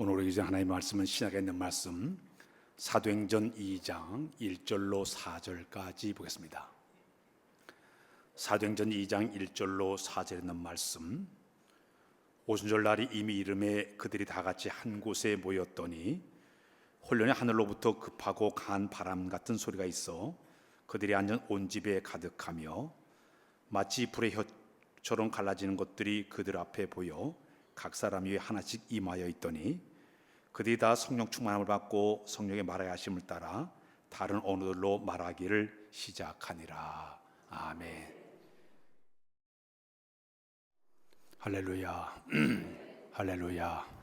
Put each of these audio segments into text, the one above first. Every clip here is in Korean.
오늘 이제 하나님의 말씀은 신약에 있는 말씀 사도행전 2장 1절로 4절까지 보겠습니다. 사도행전 2장 1절로 4절에 있는 말씀. 오순절날이 이미 이름에 그들이 다 같이 한 곳에 모였더니 홀련히 하늘로부터 급하고 강한 바람 같은 소리가 있어 그들이 앉은 온 집에 가득하며 마치 불의 혀처럼 갈라지는 것들이 그들 앞에 보여 각 사람 위에 하나씩 임하여 있더니 그들이 다 성령 충만함을 받고 성령의 말하게 하심을 따라 다른 언어들로 말하기를 시작하니라. 아멘. 할렐루야. 할렐루야.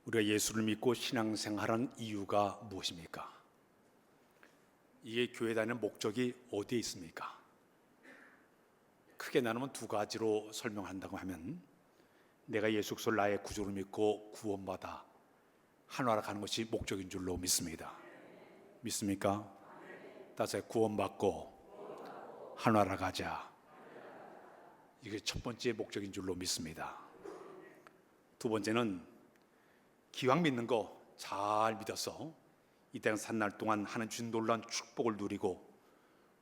우리가 예수를 믿고 신앙생활하는 이유가 무엇입니까? 이게 교회 다니는 목적이 어디에 있습니까? 크게 나누면 두 가지로 설명한다고 하면, 내가 예수 그리스도를 나의 구주로 믿고 구원받아 하나로 가는 것이 목적인 줄로 믿습니다. 믿습니까? 따라서 구원받고 하나로 가자, 이게 첫 번째 목적인 줄로 믿습니다. 두 번째는 기왕 믿는 거 잘 믿어서 이 땅 산 날 동안 하나님 주신 놀라운 축복을 누리고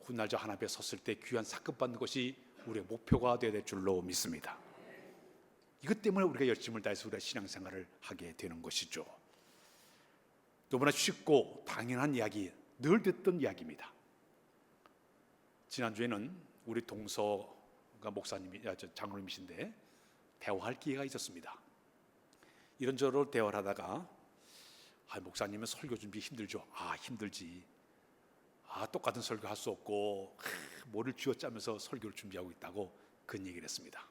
훗날 저 하나님 앞에 섰을 때 귀한 상급 받는 것이 우리의 목표가 되어야 될 줄로 믿습니다. 이것 때문에 우리가 열심을 다해서 우리가 신앙생활을 하게 되는 것이죠. 너무나 쉽고 당연한 이야기, 늘 듣던 이야기입니다. 지난주에는 우리 동서가 목사님이, 장로님이신데 대화할 기회가 있었습니다. 이런저런 대화를 하다가 목사님은 설교 준비 힘들죠. 힘들지. 똑같은 설교 할 수 없고 뭐를 쥐어짜면서 설교를 준비하고 있다고 그런 얘기를 했습니다.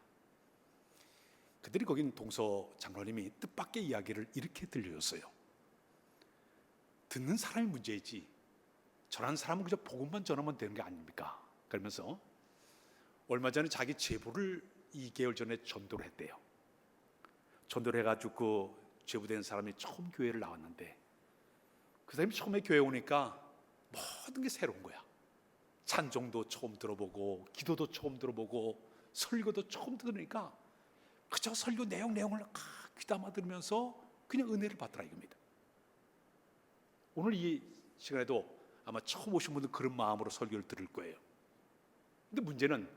그들이 거긴 동서 장로님이 뜻밖의 이야기를 이렇게 들려줬어요. 듣는 사람이 문제이지 전하는 사람은 그저 복음만 전하면 되는 게 아닙니까? 그러면서 얼마 전에 자기 제보를 2개월 전에 전도를 했대요. 전도를 해가지고 그 제보된 사람이 처음 교회를 나왔는데, 그 사람이 처음에 교회 오니까 모든 게 새로운 거야. 찬송도 처음 들어보고 기도도 처음 들어보고 설교도 처음 들으니까 그저 설교 내용을 귀담아 들으면서 그냥 은혜를 받더라 이겁니다. 오늘 이 시간에도 아마 처음 오신 분들 그런 마음으로 설교를 들을 거예요. 근데 문제는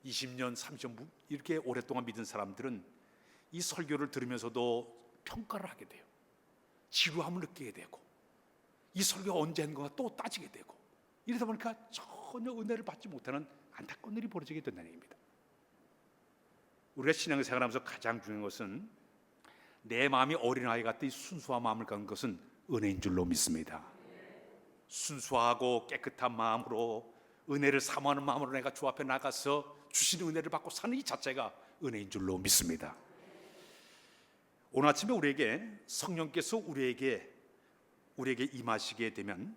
20년, 30년 이렇게 오랫동안 믿은 사람들은 이 설교를 들으면서도 평가를 하게 돼요. 지루함을 느끼게 되고, 이 설교가 언제 한 건가 또 따지게 되고, 이러다 보니까 전혀 은혜를 받지 못하는 안타까운 일이 벌어지게 된다는 얘기입니다. 우리가 신앙생활하면서 가장 중요한 것은 내 마음이 어린아이 같은 순수한 마음을 갖는 것은 은혜인 줄로 믿습니다. 순수하고 깨끗한 마음으로 은혜를 사모하는 마음으로 내가 주 앞에 나가서 주신 은혜를 받고 사는 이 자체가 은혜인 줄로 믿습니다. 오늘 아침에 우리에게 성령께서 우리에게 임하시게 되면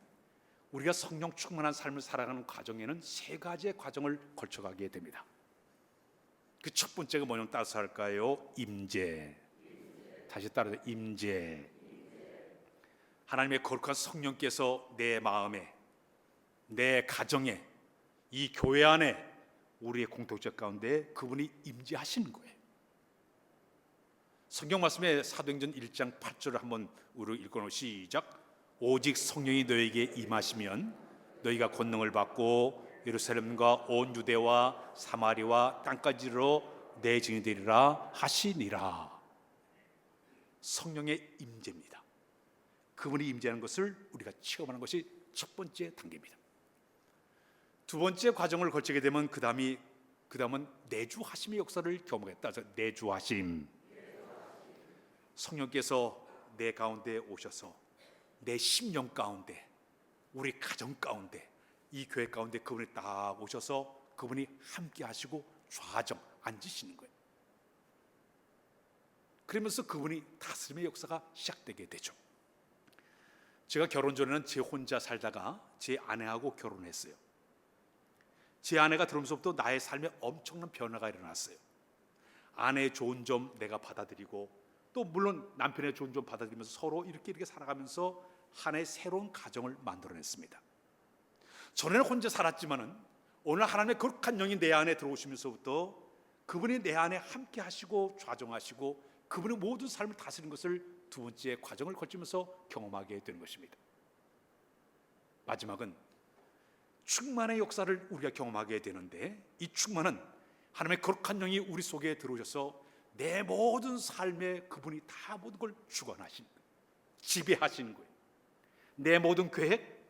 우리가 성령 충만한 삶을 살아가는 과정에는 세 가지의 과정을 거쳐가게 됩니다. 그 첫 번째가 뭐냐면 따라서 할까요? 임재. 다시 따라서 임재. 하나님의 거룩한 성령께서 내 마음에, 내 가정에, 이 교회 안에, 우리의 공동체 가운데 그분이 임재하시는 거예요. 성경 말씀에 사도행전 1장 8절을 한번 우리 읽어놓으 시작. 오직 성령이 너에게 임하시면 너희가 권능을 받고 예루살렘과 온 유대와 사마리와 땅까지로 내 증인이 되리라 하시니라. 성령의 임재입니다. 그분이 임재하는 것을 우리가 체험하는 것이 첫 번째 단계입니다. 두 번째 과정을 거치게 되면 그 다음은 내주하심의 역사를 경험하겠다. 내주하심. 성령께서 내 가운데 오셔서 내 심령 가운데, 우리 가정 가운데, 이 교회 가운데 그분이 딱 오셔서 그분이 함께 하시고 좌정 앉으시는 거예요. 그러면서 그분이 다스림의 역사가 시작되게 되죠. 제가 결혼 전에는 제 혼자 살다가 제 아내하고 결혼했어요. 제 아내가 들어오면서부터 나의 삶에 엄청난 변화가 일어났어요. 아내의 좋은 점 내가 받아들이고, 또 물론 남편의 좋은 점 받아들이면서 서로 이렇게 살아가면서 하나의 새로운 가정을 만들어냈습니다. 전에는 혼자 살았지만은 오늘 하나님의 거룩한 영이 내 안에 들어오시면서부터 그분이 내 안에 함께 하시고 좌정하시고 그분의 모든 삶을 다스리는 것을 두 번째 과정을 거치면서 경험하게 되는 것입니다. 마지막은 충만의 역사를 우리가 경험하게 되는데, 이 충만은 하나님의 거룩한 영이 우리 속에 들어오셔서 내 모든 삶에 그분이 다 모든 걸 주관하신, 지배하시는 거예요. 내 모든 계획,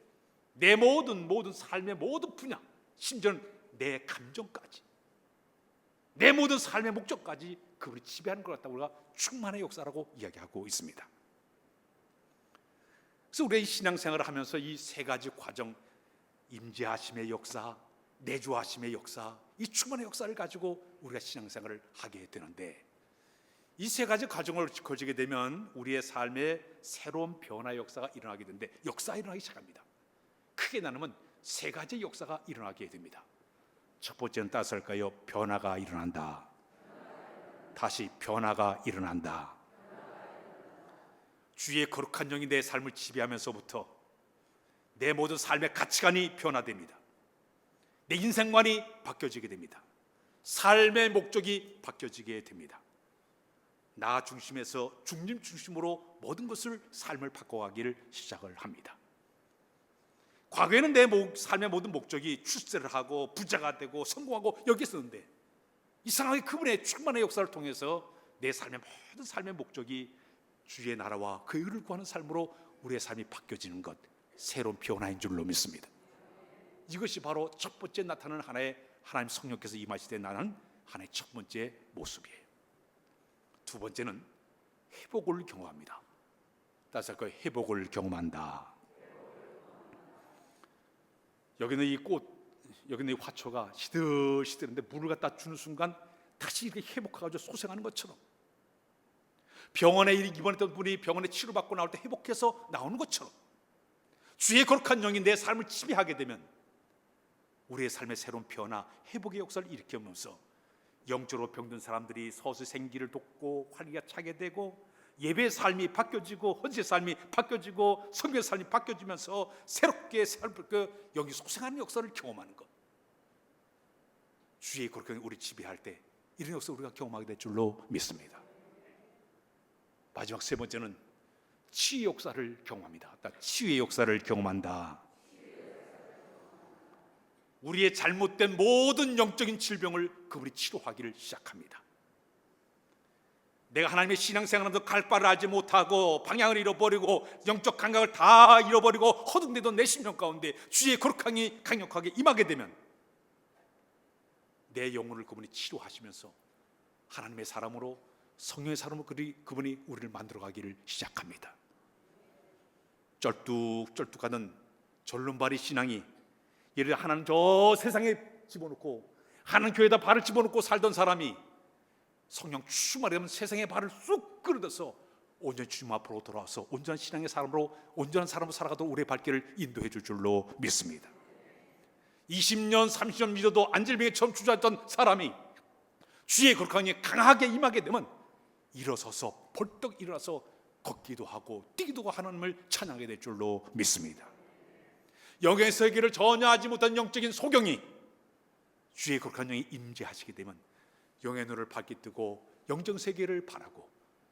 내 모든 삶의 모든 분야, 심지어는 내 감정까지, 내 모든 삶의 목적까지 그분이 지배하는 것 같다고 우리가 충만의 역사라고 이야기하고 있습니다. 그래서 우리의 신앙생활을 하면서 이 세 가지 과정, 임재하심의 역사, 내주하심의 역사, 이 충만의 역사를 가지고 우리가 신앙생활을 하게 되는데, 이 세 가지 과정을 거치게 되면 우리의 삶에 새로운 변화의 역사가 일어나게 되는데, 역사가 일어나기 시작합니다. 크게 나누면 세 가지 역사가 일어나게 됩니다. 첫 번째는 따스할까요? 변화가 일어난다. 다시 변화가 일어난다. 주의 거룩한 영이 내 삶을 지배하면서부터 내 모든 삶의 가치관이 변화됩니다. 내 인생관이 바뀌어지게 됩니다. 삶의 목적이 바뀌어지게 됩니다. 나 중심에서 중림 중심으로 모든 것을 삶을 바꿔가기를 시작을 합니다. 과거에는 내 삶의 모든 목적이 출세를 하고 부자가 되고 성공하고 여기였었는데, 이상하게 그분의 충만의 역사를 통해서 내 삶의 모든 삶의 목적이 주의 나라와 그 의를 구하는 삶으로 우리의 삶이 바뀌어지는 것, 새로운 변화인 줄로 믿습니다. 이것이 바로 첫 번째 나타나는 하나의 하나님 성령께서 임하실 때 나는 하나의 첫 번째 모습이에요. 두 번째는 회복을 경험합니다. 따라서 그 회복을 경험한다. 여기는 이 꽃, 여기는 이 화초가 시들시들한데 물을 갖다 주는 순간 다시 이렇게 회복해가지고 소생하는 것처럼, 병원에 입원했던 분이 병원에 치료받고 나올 때 회복해서 나오는 것처럼, 주의 거룩한 영이 내 삶을 지배하게 되면 우리의 삶의 새로운 변화, 회복의 역사를 일으키면서 영적으로 병든 사람들이 서서히 생기를 돋고 활기가 차게 되고, 예배의 삶이 바뀌어지고 헌신의 삶이 바뀌어지고 성경의 삶이 바뀌어지면서 새롭게 영이 소생하는 역사를 경험하는 것, 주의 거룩한 영이 우리 지배할 때 이런 역사를 우리가 경험하게 될 줄로 믿습니다. 마지막 세 번째는 치유의 역사를 경험합니다. 치유의 역사를 경험한다. 우리의 잘못된 모든 영적인 질병을 그분이 치료하기를 시작합니다. 내가 하나님의 신앙생활하면서 갈 바를 알지 못하고 방향을 잃어버리고 영적 감각을 다 잃어버리고 허둥대던 내 심령 가운데 주의 거룩함이 강력하게 임하게 되면 내 영혼을 그분이 치료하시면서 하나님의 사람으로, 성령의 사람으로 그분이 우리를 만들어가기를 시작합니다. 쩔뚝쩔뚝하는 절름발이 신앙이, 예를 들어 하나님 저 세상에 집어넣고 하나님 교회에다 발을 집어넣고 살던 사람이 성령 충만하게 되면 세상의 발을 쑥 끌어들여서 온전히 주님 앞으로 돌아와서 온전한 신앙의 사람으로, 온전한 사람으로 살아가도록 우리의 발길을 인도해 줄 줄로 믿습니다. 20년 30년 믿어도 안질병에 처음 주저했던 사람이 주의 거룩한 영이 강하게 임하게 되면 일어서서 벌떡 일어나서 걷기도 하고 뛰기도 하고 하나님을 찬양하게 될 줄로 믿습니다. 영의 세계를 전혀 하지 못한 영적인 소경이 주의 거룩한 영이 임재하시게 되면 영의 눈을 밝게 뜨고 영적 세계를 바라고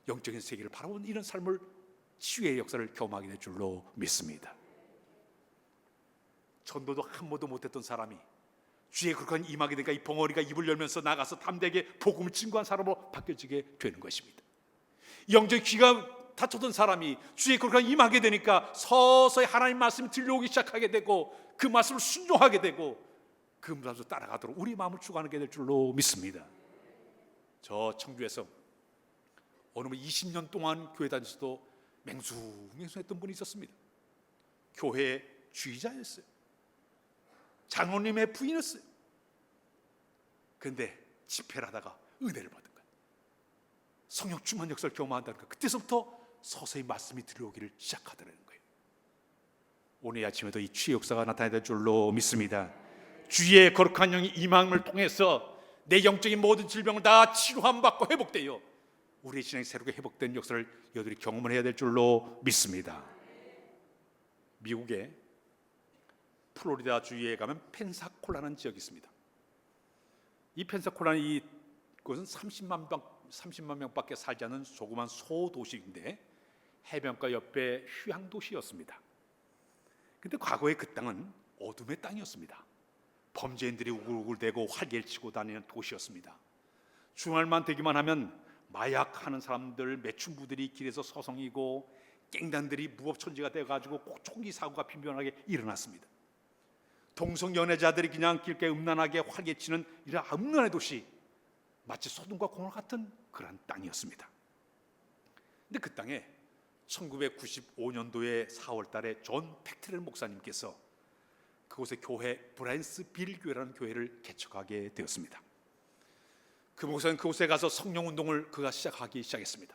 영적인 세계를 바라보는 이런 삶을, 치유의 역사를 경험하게 될 줄로 믿습니다. 전도도 한 번도 못했던 사람이 주의 거룩한 임하게 되니까 이 벙어리가 입을 열면서 나가서 담대하게 복음을 증거한 사람으로 바뀌어지게 되는 것입니다. 영적 귀가 닫혔던 사람이 주의 거룩한 임하게 되니까 서서히 하나님 말씀이 들려오기 시작하게 되고 그 말씀을 순종하게 되고 그 말씀을 따라가도록 우리 마음을 주관하게 될 줄로 믿습니다. 저 청주에서 어느 20년 동안 교회 다니서도 맹수했던 분이 있었습니다. 교회 주의자였어요. 장로님의 부인이었어요. 그런데 집회를 하다가 은혜를 받은 거예요. 성령 충만 역사를 경험한다는 거예요. 그때서부터 서서히 말씀이 들어오기를 시작하더라는 거예요. 오늘 아침에도 이 주의 역사가 나타나야 될 줄로 믿습니다. 주의 거룩한 영이 임함을 통해서 내 영적인 모든 질병을 다 치료함 받고 회복되어 우리의 신앙이 새롭게 회복된 역사를 여러분이 경험을 해야 될 줄로 믿습니다. 미국의 플로리다 주에 가면 펜사콜라라는 지역이 있습니다. 이 펜사콜라는 이 그것은 30만 명밖에 살지 않는 조그만 소도시인데 해변가 옆에 휴양 도시였습니다. 근데 과거에 그 땅은 어둠의 땅이었습니다. 범죄인들이 우글우글대고 활개치고 다니는 도시였습니다. 주말만 되기만 하면 마약하는 사람들, 매춘부들이 길에서 서성이고 깽단들이 무법천지가 돼가지고 꼭 총기 사고가 빈번하게 일어났습니다. 동성연애자들이 그냥 길가에 음란하게 활개치는 이런 음란의 도시, 마치 소돔과 고모라 같은 그런 땅이었습니다. 근데 그 땅에 1995년도에 4월 달에 존 팩트렐 목사님께서 그곳의 교회 브랜스빌 교회라는 교회를 개척하게 되었습니다. 그 목사는 그곳에 가서 성령운동을 그가 시작했습니다.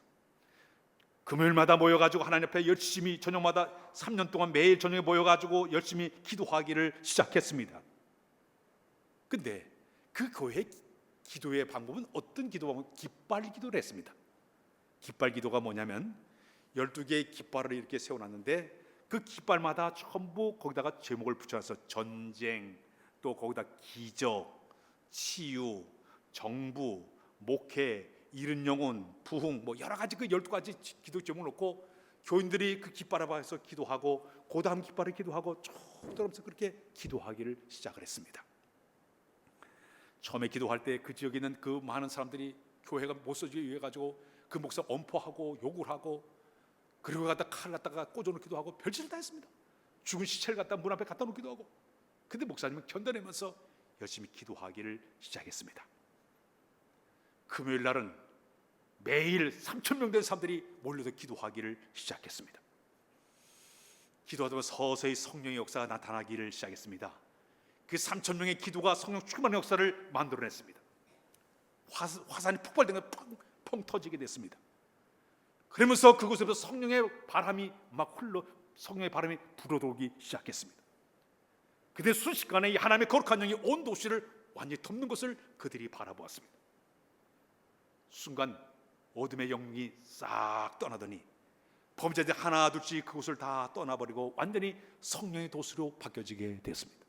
금요일마다 모여가지고 하나님 앞에 열심히 저녁마다 3년 동안 매일 저녁에 모여가지고 열심히 기도하기를 시작했습니다. 근데 그 교회의 기도의 방법은 어떤 기도 방법? 깃발 기도를 했습니다. 깃발 기도가 뭐냐면 12개의 깃발을 이렇게 세워놨는데 그 깃발마다 전부 거기다가 제목을 붙여서 전쟁, 또 거기다 기적, 치유, 정부, 목회, 잃은 영혼, 부흥, 뭐 여러 가지 그 12가지 기도 제목을 놓고 교인들이 그 깃발 앞에서 기도하고 그 다음 깃발을 기도하고 쭉 들으면서 그렇게 기도하기를 시작을 했습니다. 처음에 기도할 때 그 지역에 있는 그 많은 사람들이 교회가 못 써지게 위해 가지고 그 목사 엄포하고 욕을 하고 그리고 갖다 칼 갖다가 꽂아놓기도 하고 별짓을 다 했습니다. 죽은 시체를 갖다 문 앞에 갖다 놓기도 하고. 근데 목사님은 견뎌내면서 열심히 기도하기를 시작했습니다. 금요일 날은 매일 3,000명 된 사람들이 몰려서 기도하기를 시작했습니다. 기도하다 보면 서서히 성령의 역사가 나타나기를 시작했습니다. 그 3,000명의 기도가 성령 충만의 역사를 만들어냈습니다. 화산이 폭발된 게 펑 터지게 됐습니다. 그러면서 그곳에서 성령의 바람이 막 성령의 바람이 불어들어오기 시작했습니다. 그때 순식간에 이 하나님의 거룩한 영이 온 도시를 완전히 덮는 것을 그들이 바라보았습니다. 순간 어둠의 영이 싹 떠나더니 범죄자들 하나 둘씩 그곳을 다 떠나버리고 완전히 성령의 도시로 바뀌어지게 됐습니다.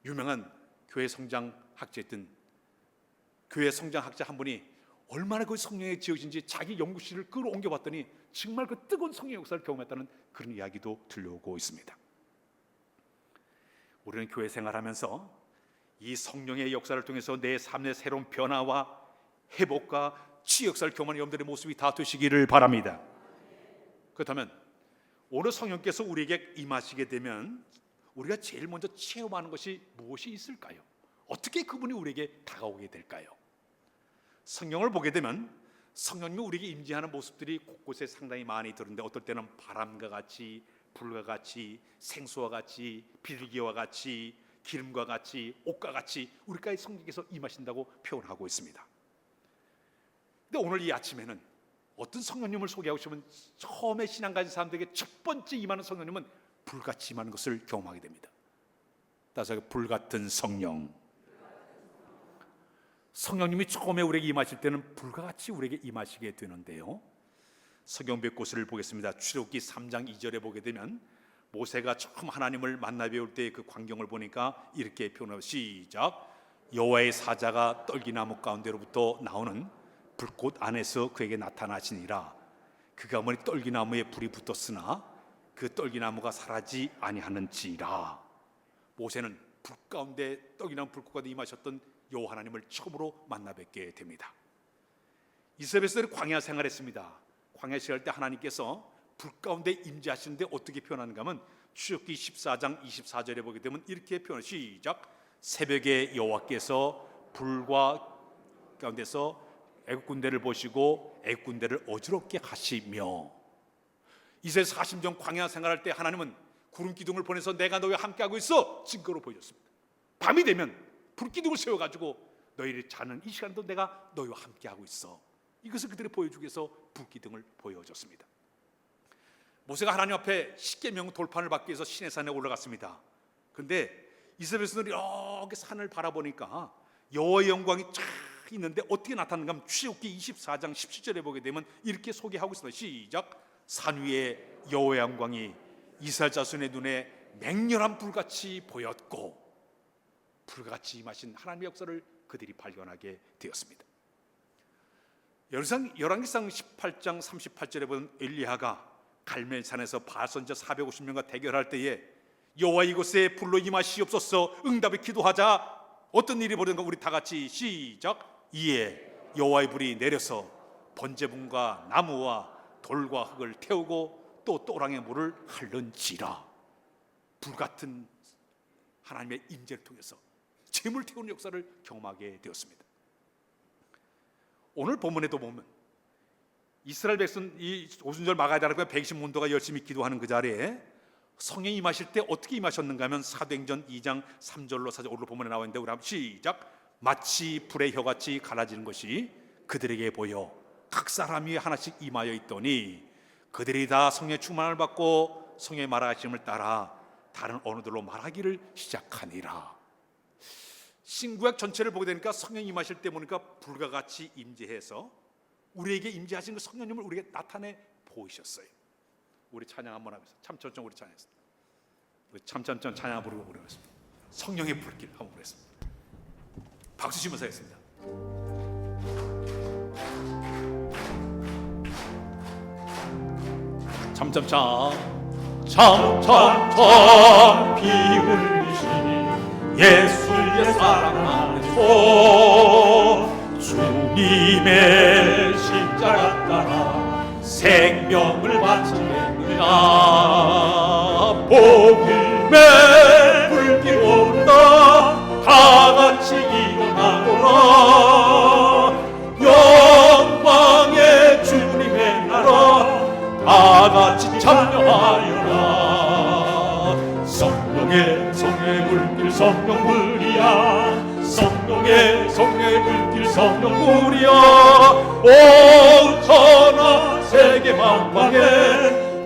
유명한 교회 성장학자였던 교회 성장학자 한 분이 얼마나 그 성령에 지어진지 자기 연구실을 끌어옮겨 봤더니 정말 그 뜨거운 성령의 역사를 경험했다는 그런 이야기도 들려오고 있습니다. 우리는 교회 생활하면서 이 성령의 역사를 통해서 내 삶의 새로운 변화와 회복과 치유 역사를 경험하는 여러분들의 모습이 다 되시기를 바랍니다. 그렇다면 오늘 성령께서 우리에게 임하시게 되면 우리가 제일 먼저 체험하는 것이 무엇이 있을까요? 어떻게 그분이 우리에게 다가오게 될까요? 성령을 보게 되면 성령님이 우리에게 임재하는 모습들이 곳곳에 상당히 많이 들었는데 어떨 때는 바람과 같이, 불과 같이, 생수와 같이, 비둘기와 같이, 기름과 같이, 옷과 같이 우리까지 성령께서 임하신다고 표현하고 있습니다. 근데 오늘 이 아침에는 어떤 성령님을 소개하고 싶으면 처음에 신앙 가진 사람들에게 첫 번째 임하는 성령님은 불같이 임하는 것을 경험하게 됩니다. 따라서 불같은 성령. 성령님이 처음에 우리에게 임하실 때는 불과 같이 우리에게 임하시게 되는데요. 성경 몇 곳을 보겠습니다. 출애굽기 3장 2절에 보게 되면 모세가 처음 하나님을 만나 배울 때 그 광경을 보니까 이렇게 표현하고 시작. 여호와의 사자가 떨기나무 가운데로부터 나오는 불꽃 안에서 그에게 나타나시니라. 그가 머리 떨기나무에 불이 붙었으나 그 떨기나무가 사라지 아니하는지라. 모세는 불 가운데 떨기나무 불꽃 가운데 임하셨던 여호와 하나님을 처음으로 만나 뵙게 됩니다. 이스라엘 백성들이 광야 생활했습니다. 광야 생활할 때 하나님께서 불 가운데 임재하시는데 어떻게 표현하는가 하면 출애굽기 14장 24절에 보게 되면 이렇게 표현을 시작. 새벽에 여호와께서 불과 가운데서 애국 군대를 보시고 애국 군대를 어지럽게 하시며. 이스라엘 40년 광야 생활할 때 하나님은 구름 기둥을 보내서 내가 너희와 함께하고 있어 증거로 보여줬습니다. 밤이 되면 불기둥을 세워가지고 너희를 자는 이 시간도 내가 너희와 함께하고 있어. 이것을 그들이 보여주기 위해서 불기둥을 보여줬습니다. 모세가 하나님 앞에 십계명 돌판을 받기 위해서 시내산에 올라갔습니다. 그런데 이스라엘 백성들이 이렇게 산을 바라보니까 여호와의 영광이 쫙 있는데 어떻게 나타나는가 하면 출애굽기 24장 17절에 보게 되면 이렇게 소개하고 있습니다. 시작. 산 위에 여호와의 영광이 이스라엘 자손의 눈에 맹렬한 불같이 보였고. 불같이 임하신 하나님의 역사를 그들이 발견하게 되었습니다. 열왕기상 18장 38절에 보면 엘리야가 갈멜산에서 바선자 450명과 대결할 때에 여호와 이곳에 불로 임하시옵소서 응답에 기도하자 어떤 일이 벌어진가 우리 다 같이 시작. 이에 여호와의 불이 내려서 번제분과 나무와 돌과 흙을 태우고 또 또랑의 물을 핥는지라. 불같은 하나님의 임재를 통해서 재물 태우는 역사를 경험하게 되었습니다. 오늘 본문에도 보면 이스라엘 백성 이 오순절 막아야 되라고 120문도가 열심히 기도하는 그 자리에 성령이 임하실 때 어떻게 임하셨는가 하면 사도행전 2장 3절로 4절로 본문에 나와 있는데 우리 한번 시작. 마치 불의 혀같이 갈라지는 것이 그들에게 보여 각 사람이 하나씩 임하여 있더니 그들이 다 성령의 충만을 받고 성령의 말하심을 따라 다른 언어들로 말하기를 시작하니라. 신구약 전체를 보게 되니까 성령이 임하실 때 보니까 불과 같이 임재해서 우리에게 임재하신 그 성령님을 우리에게 나타내 보이셨어요. 우리 찬양 한번 하면서 참참참 우리 찬양했습니다. 우리 참참참 찬양 부르고 부르겠습니다. 성령의 불길 한번 부르겠습니다. 박수 치면서 하겠습니다. 참참참 참참참 피 흘리신 예수의 사랑 안에서 주님의 십자가 따라 생명을 바치겠느냐. 복음의 불길 온다 다 같이 일어나거라. 영광의 주님의 나라 다 같이 참여하여라. 성령의 불길 성령불이야. 성령의 불길 성령불이야. 온 천하 세계 만방에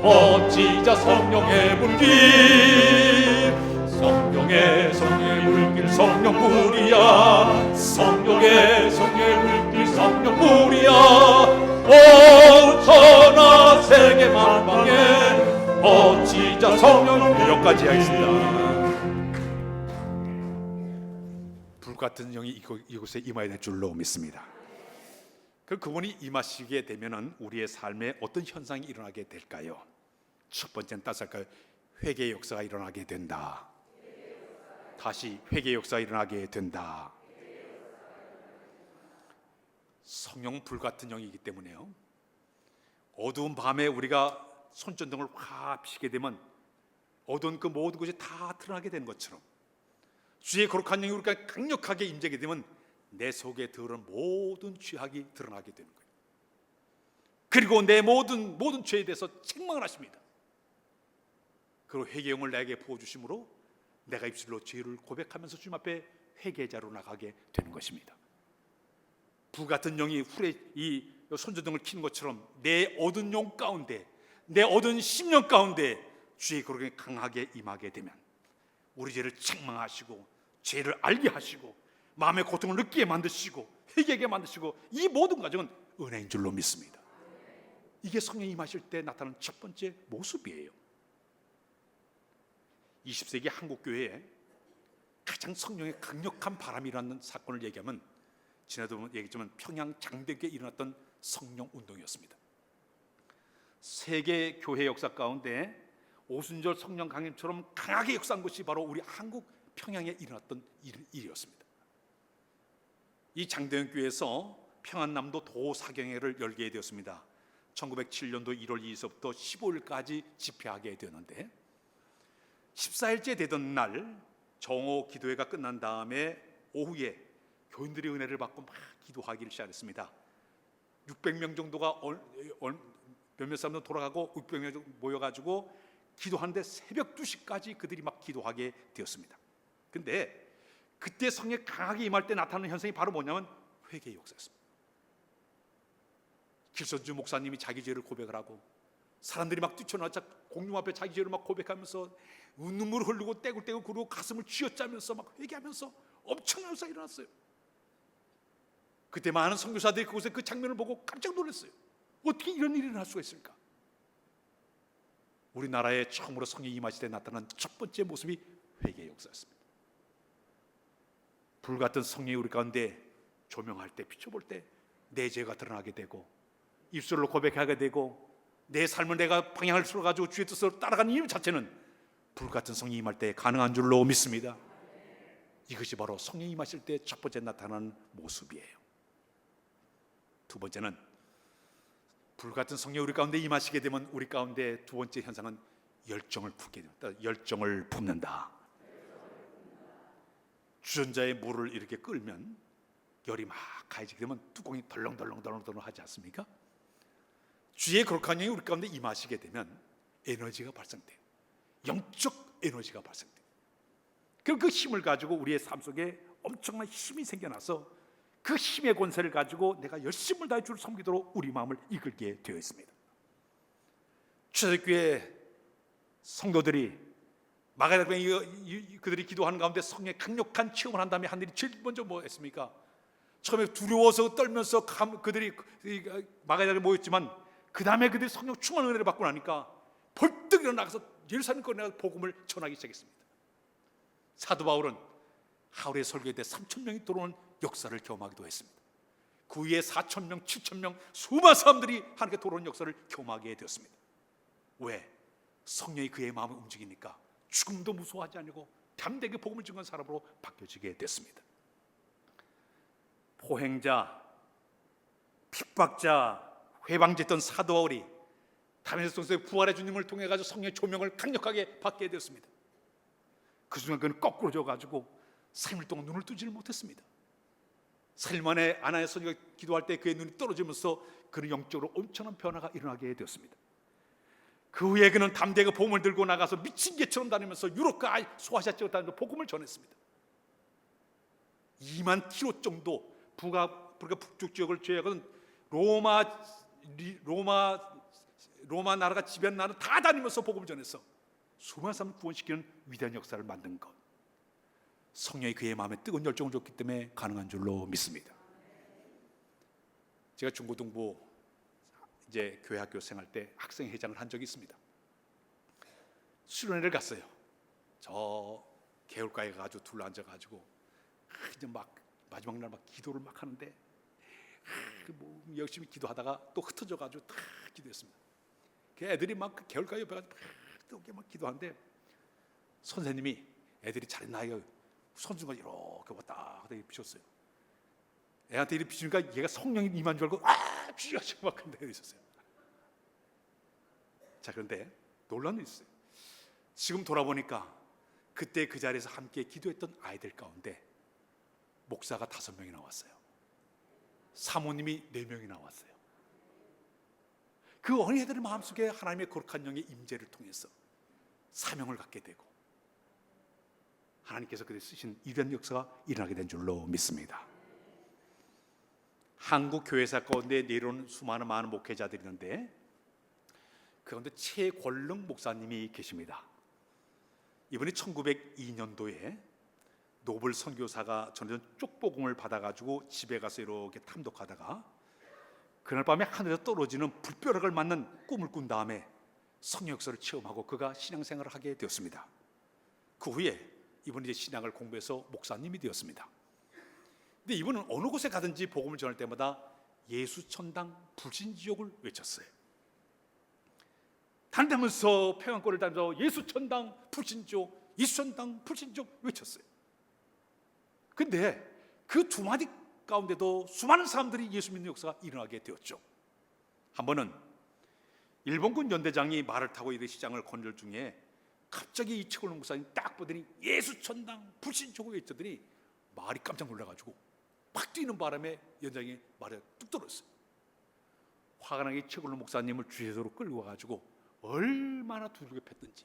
퍼지자 성령의 불길. 성령의 불길 성령불이야. 성령의 불길 성령불이야. 온 천하 세계 만방에 퍼지자 성령. 여기까지 하겠습니다. 불같은 영이 이곳에 임하여야 될 줄로 믿습니다. 그분이 임하시게 되면은 우리의 삶에 어떤 현상이 일어나게 될까요? 첫 번째는 따질까요? 회개의 역사가 일어나게 된다. 다시 회개의 역사가 일어나게 된다. 성령 불같은 영이기 때문에요. 어두운 밤에 우리가 손전등을 확 피게 되면 어두운 그 모든 것이 다 드러나게 되는 것처럼 주의 거룩한 영이 우리가 강력하게 임재하게 되면 내 속에 들어오는 모든 죄악이 드러나게 되는 거예요. 그리고 내 모든 죄에 대해서 책망을 하십니다. 그리고 회개의 영을 나에게 부어주심으로 내가 입술로 죄를 고백하면서 주님 앞에 회개자로 나가게 되는 것입니다. 불같은 영이 훌에 이 손전등을 켜는 것처럼 내 얻은 영 가운데, 내 얻은 심령 가운데 주의 거룩이 강하게 임하게 되면 우리 죄를 책망하시고 죄를 알게 하시고 마음의 고통을 느끼게 만드시고 회개하게 만드시고 이 모든 과정은 은혜인 줄로 믿습니다. 이게 성령이 임하실 때 나타나는 첫 번째 모습이에요. 20세기 한국교회에 가장 성령의 강력한 바람이라는 사건을 얘기하면 지난번에 얘기했지만 평양 장대교에 일어났던 성령 운동이었습니다. 세계 교회 역사 가운데 오순절 성령 강림처럼 강하게 역사한 것이 바로 우리 한국 평양에 일어났던 일이었습니다. 이 장대현 교회에서 평안남도 도사경회를 열게 되었습니다. 1907년도 1월 2일서부터 15일까지 집회하게 되었는데 14일째 되던 날 정오 기도회가 끝난 다음에 오후에 교인들의 은혜를 받고 막 기도하기를 시작했습니다. 600명 정도가 몇몇 사람들 돌아가고 600명 정도 모여가지고 기도하는데 새벽 2시까지 그들이 막 기도하게 되었습니다. 근데 그때 성령이 강하게 임할 때 나타나는 현상이 바로 뭐냐면 회개의 역사였습니다. 길선주 목사님이 자기 죄를 고백을 하고 사람들이 막 뛰쳐나와 공중 앞에 자기 죄를 막 고백하면서 눈물을 흘리고 떼굴떼굴 구르고 가슴을 쥐어짜면서 막 회개하면서 엄청난 역사가 일어났어요. 그때 많은 선교사들이 그곳에 그 장면을 보고 깜짝 놀랐어요. 어떻게 이런 일이 일어날 수가 있을까? 우리나라에 처음으로 성령이 임하실 때 나타난 첫 번째 모습이 회개의 역사였습니다. 불같은 성령이 우리 가운데 조명할 때, 비춰볼 때 내 죄가 드러나게 되고, 입술로 고백하게 되고, 내 삶을 내가 방향을 틀어가지고 주의 뜻으로 따라가는 이유 자체는 불같은 성령이 임할 때 가능한 줄로 믿습니다. 이것이 바로 성령이 임하실 때 첫 번째 나타나는 모습이에요. 두 번째는, 불같은 성령이 우리 가운데 임하시게 되면 우리 가운데 두 번째 현상은 열정을 품게 됩니다. 열정을 품는다. 주전자에 물을 이렇게 끌면 열이 막 가해지게 되면 뚜껑이 덜렁덜렁 하지 않습니까? 주의 거룩한 영이 우리 가운데 임하시게 되면 에너지가 발생돼요. 영적 에너지가 발생돼요. 그럼 그 힘을 가지고 우리의 삶 속에 엄청난 힘이 생겨나서 그 힘의 권세를 가지고 내가 열심을 다해 주를 섬기도록 우리 마음을 이끌게 되어 있습니다. 초대교회 성도들이 마가다락방에 그들이 기도하는 가운데 성령의 강력한 체험을 한 다음에 하늘이 제일 먼저 뭐 했습니까? 처음에 두려워서 떨면서 그들이 마가다락에 모였지만 그 다음에 그들이 성령 충만한 은혜를 받고 나니까 벌떡 일어나서 예루살렘 거리에 복음을 전하기 시작했습니다. 사도 바울은 하루에 설교에 대해 3,000명이 들어오는 역사를 경험하기도 했습니다. 그 위에 4,000명, 7,000명 수많은 사람들이 하나님께 돌아오는 역사를 경험하게 되었습니다. 왜? 성령이 그의 마음을 움직이니까 죽음도 무서워하지 않고 담대하게 복음을 증거한 사람으로 바뀌어지게 됐습니다. 포행자, 핍박자, 회방됐던 사도 바울이 다메섹 성소에 부활의 주님을 통해 가지고 성령의 조명을 강력하게 받게 되었습니다. 그 순간 그는 거꾸로 져가지고 3일 동안 눈을 뜨지를 못했습니다. 3일 만에 아나니아 선지자가 기도할 때 그의 눈이 떨어지면서 그는 영적으로 엄청난 변화가 일어나게 되었습니다. 그 후에 그는 담대하게 복음을 들고 나가서 미친 개처럼 다니면서 유럽과 소아시아 지역을 다니면서 복음을 전했습니다. 2만 킬로 정도 북쪽 지역을 제외하고는 로마 나라가 지배하는 나라는 다 다니면서 복음을 전해서 수많은 사람을 구원시키는 위대한 역사를 만든 것, 성령이 그의 마음에 뜨거운 열정을 줬기 때문에 가능한 줄로 믿습니다. 제가 중고등부 이제 교회 학교 생활 때 학생 회장을 한 적이 있습니다. 수련회를 갔어요. 저 개울가에 가지고 둘러앉아가지고 이제 막 마지막 날 막 기도를 막 하는데 뭐 열심히 기도하다가 또 흩어져가지고 다 기도했습니다. 그 애들이 막 그 개울가 옆에 가서 막 기도하는데 선생님이 애들이 잘했나 이거 손수가 이렇게 왔다 갔다 비쳤어요. 애한테 이렇게 비추니까 얘가 성령이 임한 줄 알고 비춰가지고 막 근데 있었어요. 자, 그런데 놀라운 일이 있어요. 지금 돌아보니까 그때 그 자리에서 함께 기도했던 아이들 가운데 목사가 5명이 나왔어요. 사모님이 4명이 나왔어요. 그 어린애들의 마음속에 하나님의 거룩한 영의 임재를 통해서 사명을 갖게 되고 하나님께서 그들 쓰신 이런 역사가 일어나게 된 줄로 믿습니다. 한국 교회사 가운데 내려오는 수많은 많은 목회자들이 있는데 그 가운데 최권능 목사님이 계십니다. 이분이 1902년도에 노벨 선교사가 전해준 쪽복음을 받아가지고 집에 가서 이렇게 탐독하다가 그날 밤에 하늘에서 떨어지는 불벼락을 맞는 꿈을 꾼 다음에 성령 역사를 체험하고 그가 신앙생활을 하게 되었습니다. 그 후에 이분이 이제 신앙을 공부해서 목사님이 되었습니다. 근데 이분은 어느 곳에 가든지 복음을 전할 때마다 예수 천당 불신지옥을 외쳤어요. 다니면서 평양권을 다니면서 예수 천당 불신지옥, 예수 천당 불신지옥 외쳤어요. 근데 그 두 마디 가운데도 수많은 사람들이 예수 믿는 역사가 일어나게 되었죠. 한 번은 일본군 연대장이 말을 타고 이 시장을 건널 중에 갑자기 이 최권능 목사님 딱 보더니 예수 천당 불신지옥을 외쳤더니 말이 깜짝 놀라가지고 막 뛰는 바람에 연장이 말에 뚝 떨어졌어요. 화가 나게 최권능 목사님을 주유소로 끌고 와가지고 얼마나 두들겨 팼든지.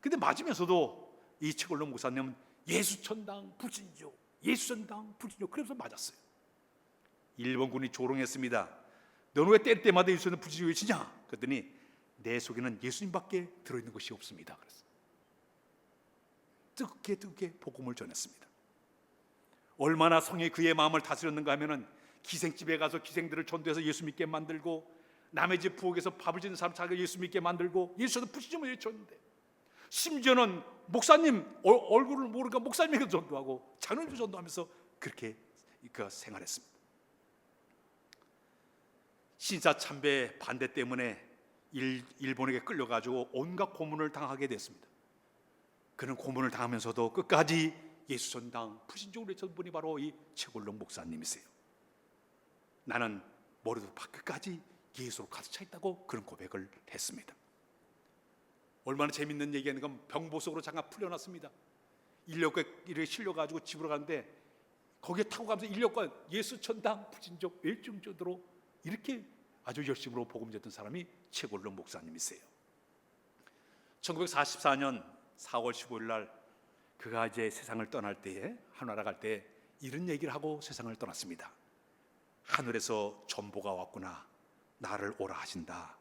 근데 맞으면서도 이 최권능 목사님은 예수 천당 불신지옥, 예수 천당 불신지옥 그래서 맞았어요. 일본군이 조롱했습니다. 너는 왜 때릴 때마다 예수 천당 불신지옥 외치냐? 그랬더니 내 속에는 예수님밖에 들어있는 것이 없습니다. 그랬어요. 뜨겁게 복음을 전했습니다. 얼마나 성령이 그의 마음을 다스렸는가 하면은 기생집에 가서 기생들을 전도해서 예수 믿게 만들고 남의 집 부엌에서 밥을 짓는 사람 자기가 예수 믿게 만들고 예수 천당 불신지옥을 외쳤는데 심지어는 목사님 얼굴을 모르니까 목사님에게 전도하고 장로님도 전도하면서 그렇게 생활했습니다. 신사 참배 반대 때문에 일본에게 끌려가지고 온갖 고문을 당하게 됐습니다. 그는 고문을 당하면서도 끝까지 예수 전당 불신종으로 외쳤던 분이 바로 이 최골록 목사님이세요. 나는 머리도 발끝까지 예수로 가득 차 있다고 그런 고백을 했습니다. 얼마나 재밌는 얘기하는가. 병보석으로 잠깐 풀려났습니다. 인력거에 이렇게 실려가지고 집으로 가는데 거기에 타고 가면서 인력거 예수 천당 불신종 일중전도로 이렇게 아주 열심으로 복음 전했던 사람이 최골록 목사님이세요. 1944년 4월 15일 날 그가 이제 세상을 떠날 때에 하늘나라 갈 때 이런 얘기를 하고 세상을 떠났습니다. 하늘에서 전보가 왔구나. 나를 오라 하신다.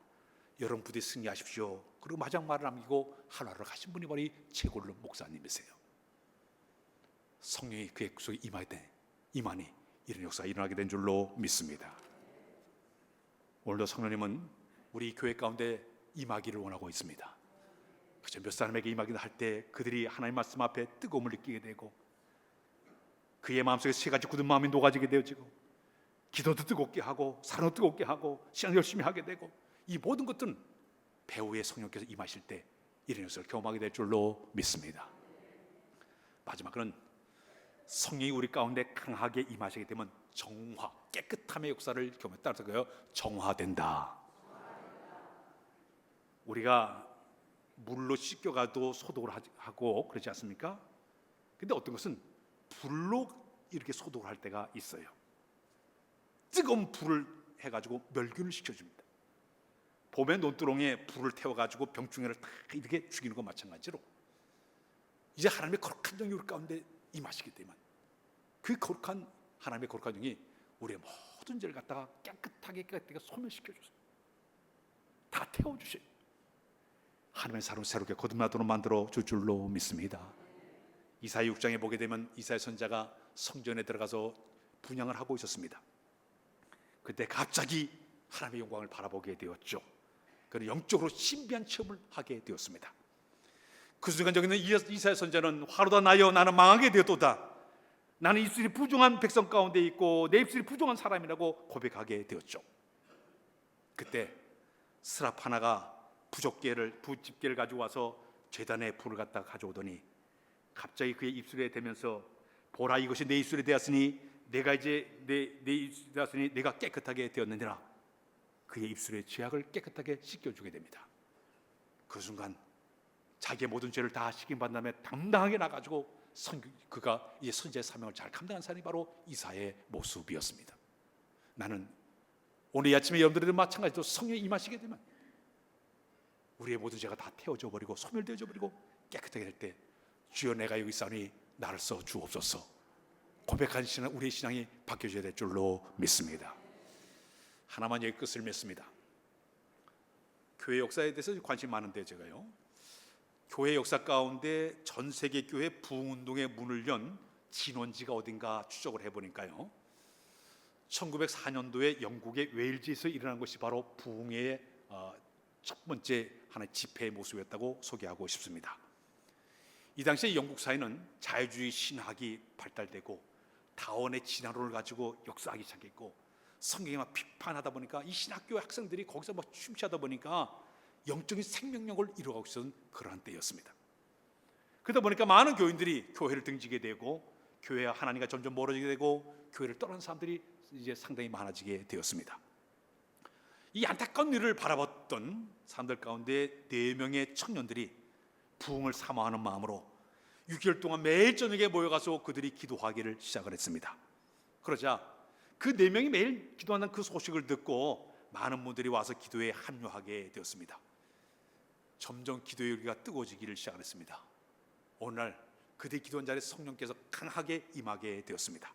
여러분 부디 승리하십시오. 그리고 마지막 말을 남기고 하늘나라로 가신 분이 바로 이 최골록 목사님이세요. 성령이 그의 속에 임하니 이런 역사가 일어나게 된 줄로 믿습니다. 오늘도 성령님은 우리 교회 가운데 임하기를 원하고 있습니다. 그저 몇 사람에게 임하기를 할 때 그들이 하나님 말씀 앞에 뜨거움을 느끼게 되고 그의 마음속에 세 가지 굳은 마음이 녹아지게 되어지고 기도도 뜨겁게 하고 사랑도 뜨겁게 하고 신앙 열심히 하게 되고 이 모든 것들은 배후의 성령께서 임하실 때 이런 역사를 경험하게 될 줄로 믿습니다. 마지막으로는 성령이 우리 가운데 강하게 임하시게 되면 정화, 깨끗함의 역사를 경험에 따라서 정화된다. 우리가 물로 씻겨가도 소독을 하고 그러지 않습니까? 근데 어떤 것은 불로 이렇게 소독을 할 때가 있어요. 뜨거운 불을 해가지고 멸균을 시켜줍니다. 봄에 논두렁에 불을 태워가지고 병충해를 다 이렇게 죽이는 것 마찬가지로 이제 하나님의 거룩한 영이 우리 가운데 임하시기 때문에 그 거룩한 하나님의 거룩한 영이 우리의 모든 죄를 갖다가 깨끗하게 소멸시켜주세요. 다 태워주세요. 하나님의 사람을 새롭게 거듭나도록 만들어 줄 줄로 믿습니다. 이사야 6장에 보게 되면 이사야 선지자가 성전에 들어가서 분향을 하고 있었습니다. 그때 갑자기 하나님의 영광을 바라보게 되었죠. 그리고 영적으로 신비한 체험을 하게 되었습니다. 그 순간 저기는 이사야 선지자는 화로다 나여 나는 망하게 되었도다. 나는 입술이 부정한 백성 가운데 있고 내 입술이 부정한 사람이라고 고백하게 되었죠. 그때 스랍 하나가 부집개를 가지고 와서 제단에 불을 갖다 가져오더니 갑자기 그의 입술에 대면서 보라 이것이 내 입술에 되었으니 내가 이제 내 입술에 되었으니 내가 깨끗하게 되었느니라. 그의 입술의 죄악을 깨끗하게 씻겨주게 됩니다. 그 순간 자기의 모든 죄를 다 씻김받은 다음에 당당하게 나가지고 그가 이제 선지자의 사명을 잘 감당한 사람이 바로 이사야의 모습이었습니다. 나는 오늘 이 아침에 여러분들도 마찬가지로 성령이 임하시게 되면 우리의 모든 죄가 다 태워져 버리고 소멸되어져 버리고 깨끗하게 될 때 주여 내가 여기 있사오니 나를 써 주옵소서 고백한 신앙, 우리의 신앙이 바뀌어져야 될 줄로 믿습니다. 하나만 여기 끝을 맺습니다. 교회 역사에 대해서 관심 많은데 제가요, 교회 역사 가운데 전 세계 교회 부흥운동의 문을 연 진원지가 어딘가 추적을 해보니까요, 1904년도에 영국의 웨일즈에서 일어난 것이 바로 부흥의 첫 번째 하나의 집회의 모습이었다고 소개하고 싶습니다. 이 당시에 영국 사회는 자유주의 신학이 발달되고 다원의 진화론을 가지고 역사하기 시작했고 성경에 막 비판하다 보니까 이 신학교 학생들이 거기서 막 취하다 보니까 영적인 생명력을 이루어가고 있었던 그러한 때였습니다. 그러다 보니까 많은 교인들이 교회를 등지게 되고 교회와 하나님과 점점 멀어지게 되고 교회를 떠나는 사람들이 이제 상당히 많아지게 되었습니다. 이 안타까운 일을 바라봤던 사람들 가운데 4명의 청년들이 부흥을 사모하는 마음으로 6개월 동안 매일 저녁에 모여가서 그들이 기도하기를 시작을 했습니다. 그러자 그 4명이 매일 기도하는 그 소식을 듣고 많은 분들이 와서 기도에 합류하게 되었습니다. 점점 기도의 열기가 뜨거워지기를 시작했습니다. 오늘날 그들이 기도한 자리에 성령께서 강하게 임하게 되었습니다.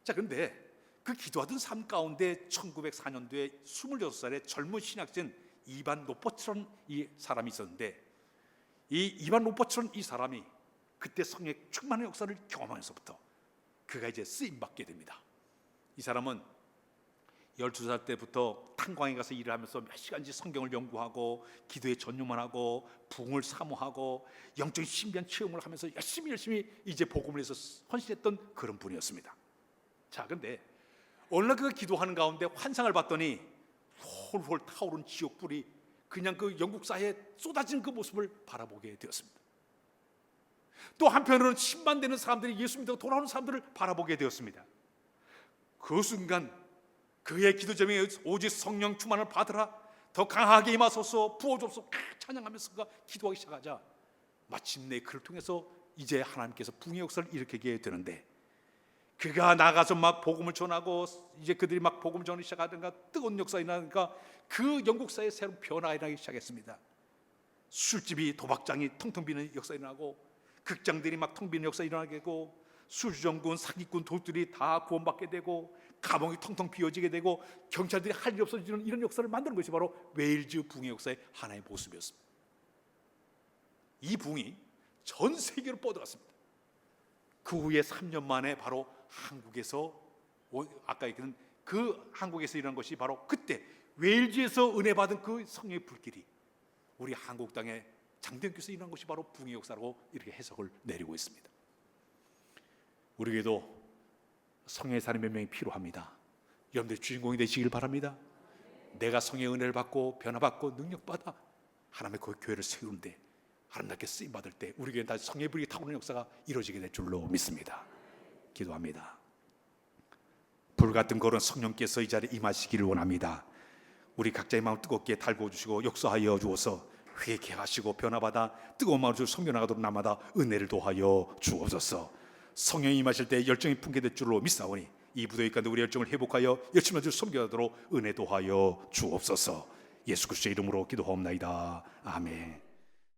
자, 그런데 그 기도하던 삶 가운데 1904년도에 26살의 젊은 신학생 이반 로퍼츠라는 이 사람이 있었는데, 이 이반 로퍼츠라는 이 사람이 그때 성령의 충만한 역사를 경험하면서부터 그가 이제 쓰임받게 됩니다. 이 사람은 12살 때부터 탄광에 가서 일을 하면서 몇 시간씩 성경을 연구하고 기도에 전념을 하고 부흥을 사모하고 영적인 신비한 체험을 하면서 열심히 이제 복음을 위해서 헌신했던 그런 분이었습니다. 자, 근데 어느 날 그 기도하는 가운데 환상을 봤더니 홀홀 타오른 지옥불이 그냥 그 영국 사회에 쏟아지는 그 모습을 바라보게 되었습니다. 또 한편으로는 10만 되는 사람들이 예수 믿고 돌아오는 사람들을 바라보게 되었습니다. 그 순간 그의 기도 제목이 오직 성령 충만을 받으라, 더 강하게 임하소서, 부어줘서 찬양하면서 기도하기 시작하자 마침내 그를 통해서 이제 하나님께서 부흥의 역사를 일으키게 되는데, 그가 나가서 막 복음을 전하고 이제 그들이 막 복음을 전하기 시작하든가 뜨거운 역사가 일어나니까 그 영국 사회에 새로운 변화가 일어나기 시작했습니다. 술집이 도박장이 텅텅 비는 역사가 일어나고 극장들이 막 텅 비는 역사가 일어나게 되고 술주정군, 사기꾼, 도둑들이 다 구원받게 되고 감옥이 텅텅 비어지게 되고 경찰들이 할 일 없어지는 이런 역사를 만드는 것이 바로 웨일즈 부흥의 역사의 하나의 모습이었습니다. 이 부흥이 전 세계로 뻗어갔습니다. 그 후에 3년 만에 바로 한국에서, 아까 얘기한 그 한국에서 일어난 것이 바로 그때 웨일즈에서 은혜 받은 그 성령의 불길이 우리 한국 땅에 장대교에서 일어난 것이 바로 부흥의 역사라고 이렇게 해석을 내리고 있습니다. 우리에게도 성령의 사람 몇 명이 필요합니다. 여러분들이 주인공이 되시길 바랍니다. 내가 성령의 은혜를 받고 변화받고 능력받아 하나님의 그 교회를 세우는데 아름답게 쓰임받을 때 우리 교회는 다시 성령의 불이 타오르는 역사가 이루어지게 될 줄로 믿습니다. 기도합니다. 불같은 거룩한 성령께서 이 자리에 임하시기를 원합니다. 우리 각자의 마음 뜨겁게 달구어 주시고 역사하여 주어서 회개케 하시고 변화받아 뜨거운 마음으로 섬겨나가도록 날마다 은혜를 도하여 주옵소서. 성령이 임하실 때 열정이 풍기될 줄로 믿사오니 이 부도의 가운데 우리 열정을 회복하여 열심히 주 섬겨하도록 은혜 도하여 주옵소서. 예수 그리스도의 이름으로 기도하옵나이다. 아멘.